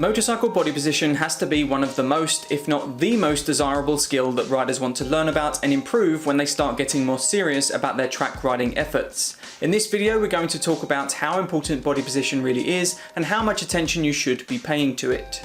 Motorcycle body position has to be one of the most, if not the most desirable skill that riders want to learn about and improve when they start getting more serious about their track riding efforts. In this video, we're going to talk about how important body position really is and how much attention you should be paying to it.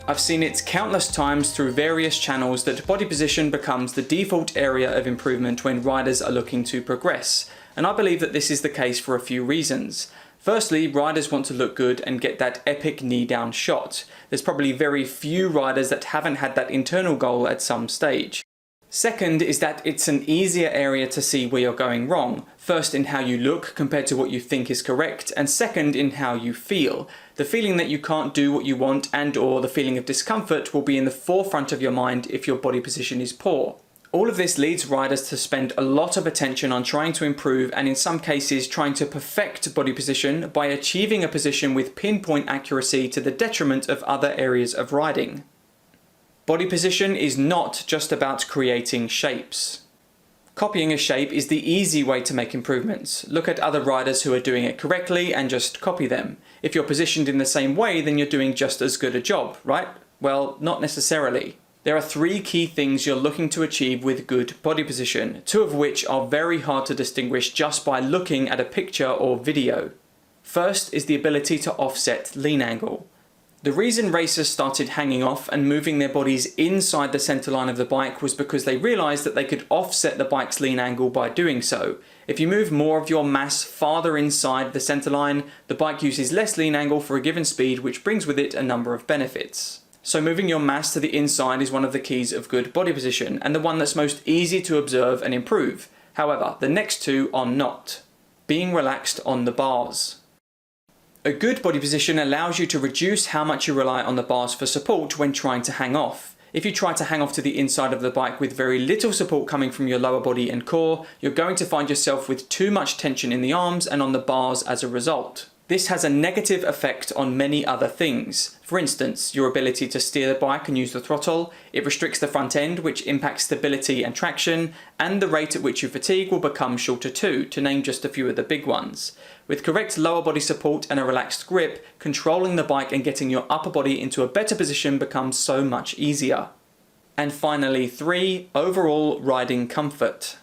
I've seen it countless times through various channels that body position becomes the default area of improvement when riders are looking to progress. And I believe that this is the case for a few reasons. Firstly, riders want to look good and get that epic knee down shot. There's probably very few riders that haven't had that internal goal at some stage. Second is that it's an easier area to see where you're going wrong. First in how you look compared to what you think is correct, and second in how you feel. The feeling that you can't do what you want and/or the feeling of discomfort will be in the forefront of your mind if your body position is poor. All of this leads riders to spend a lot of attention on trying to improve and in some cases trying to perfect body position by achieving a position with pinpoint accuracy to the detriment of other areas of riding. Body position is not just about creating shapes. Copying a shape is the easy way to make improvements. Look at other riders who are doing it correctly and just copy them. If you're positioned in the same way, then you're doing just as good a job, right? Well, not necessarily. There are three key things you're looking to achieve with good body position, two of which are very hard to distinguish just by looking at a picture or video. First is the ability to offset lean angle. The reason racers started hanging off and moving their bodies inside the center line of the bike was because they realized that they could offset the bike's lean angle by doing so. If you move more of your mass farther inside the center line, the bike uses less lean angle for a given speed, which brings with it a number of benefits. So moving your mass to the inside is one of the keys of good body position, and the one that's most easy to observe and improve. However, the next two are not. Being relaxed on the bars. A good body position allows you to reduce how much you rely on the bars for support when trying to hang off. If you try to hang off to the inside of the bike with very little support coming from your lower body and core, you're going to find yourself with too much tension in the arms and on the bars as a result. This has a negative effect on many other things. For instance, your ability to steer the bike and use the throttle. It restricts the front end, which impacts stability and traction, and the rate at which you fatigue will become shorter too, to name just a few of the big ones. With correct lower body support and a relaxed grip, controlling the bike and getting your upper body into a better position becomes so much easier. And finally, 3, overall riding comfort.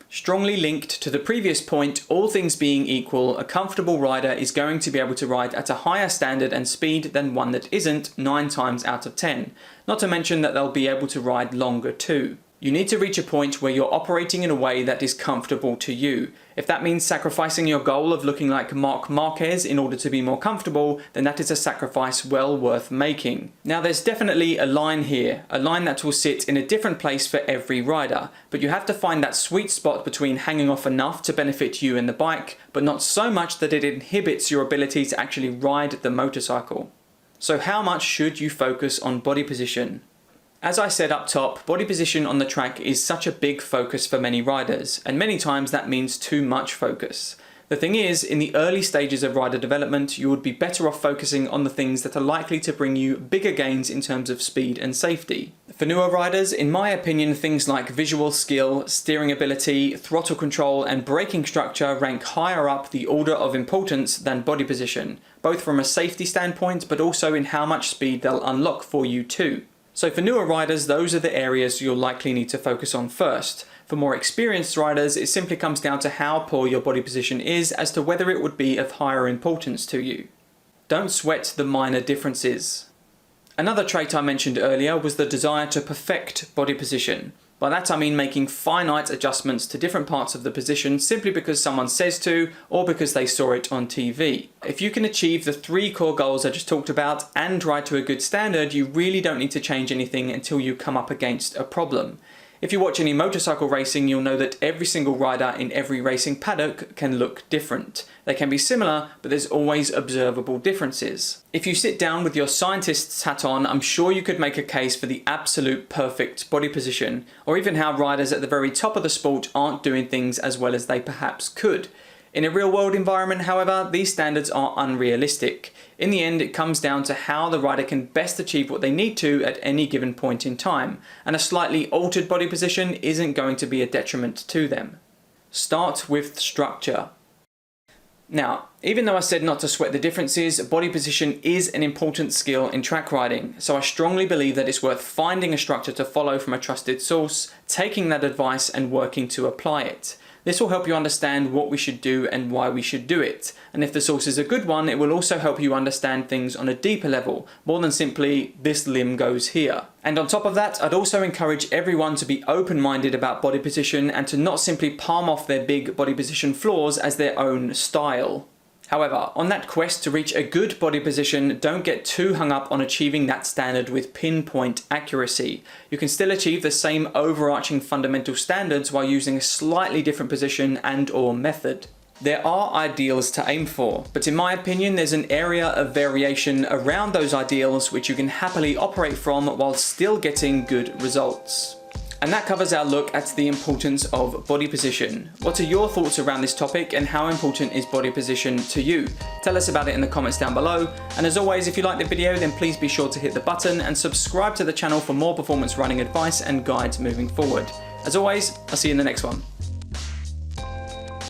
Strongly linked to the previous point, all things being equal, a comfortable rider is going to be able to ride at a higher standard and speed than one that isn't 9 times out of 10. Not to mention that they'll be able to ride longer too. You need to reach a point where you're operating in a way that is comfortable to you. If that means sacrificing your goal of looking like Marc Marquez in order to be more comfortable, then that is a sacrifice well worth making. Now there's definitely a line here, a line that will sit in a different place for every rider, but you have to find that sweet spot between hanging off enough to benefit you and the bike, but not so much that it inhibits your ability to actually ride the motorcycle. So how much should you focus on body position? As I said up top, body position on the track is such a big focus for many riders, and many times that means too much focus. The thing is, in the early stages of rider development, you would be better off focusing on the things that are likely to bring you bigger gains in terms of speed and safety. For newer riders, in my opinion, things like visual skill, steering ability, throttle control, and braking structure rank higher up the order of importance than body position, both from a safety standpoint, but also in how much speed they'll unlock for you too. So for newer riders, those are the areas you'll likely need to focus on first. For more experienced riders, it simply comes down to how poor your body position is as to whether it would be of higher importance to you. Don't sweat the minor differences. Another trait I mentioned earlier was the desire to perfect body position. By that I mean making finite adjustments to different parts of the position simply because someone says to, or because they saw it on TV. If you can achieve the 3 core goals I just talked about and ride to a good standard, you really don't need to change anything until you come up against a problem. If you watch any motorcycle racing, you'll know that every single rider in every racing paddock can look different. They can be similar, but there's always observable differences. If you sit down with your scientist's hat on, I'm sure you could make a case for the absolute perfect body position, or even how riders at the very top of the sport aren't doing things as well as they perhaps could. In a real-world environment, however, these standards are unrealistic. In the end, it comes down to how the rider can best achieve what they need to at any given point in time, and a slightly altered body position isn't going to be a detriment to them. Start with structure. Now, even though I said not to sweat the differences, body position is an important skill in track riding, so I strongly believe that it's worth finding a structure to follow from a trusted source, taking that advice and working to apply it. This will help you understand what we should do and why we should do it. And if the source is a good one, it will also help you understand things on a deeper level, more than simply this limb goes here. And on top of that, I'd also encourage everyone to be open-minded about body position and to not simply palm off their big body position flaws as their own style. However, on that quest to reach a good body position, don't get too hung up on achieving that standard with pinpoint accuracy. You can still achieve the same overarching fundamental standards while using a slightly different position and/or method. There are ideals to aim for, but in my opinion there's an area of variation around those ideals which you can happily operate from while still getting good results. And that covers our look at the importance of body position. What are your thoughts around this topic and how important is body position to you? Tell us about it in the comments down below. And as always, if you liked the video, then please be sure to hit the button and subscribe to the channel for more performance riding advice and guides moving forward. As always, I'll see you in the next one.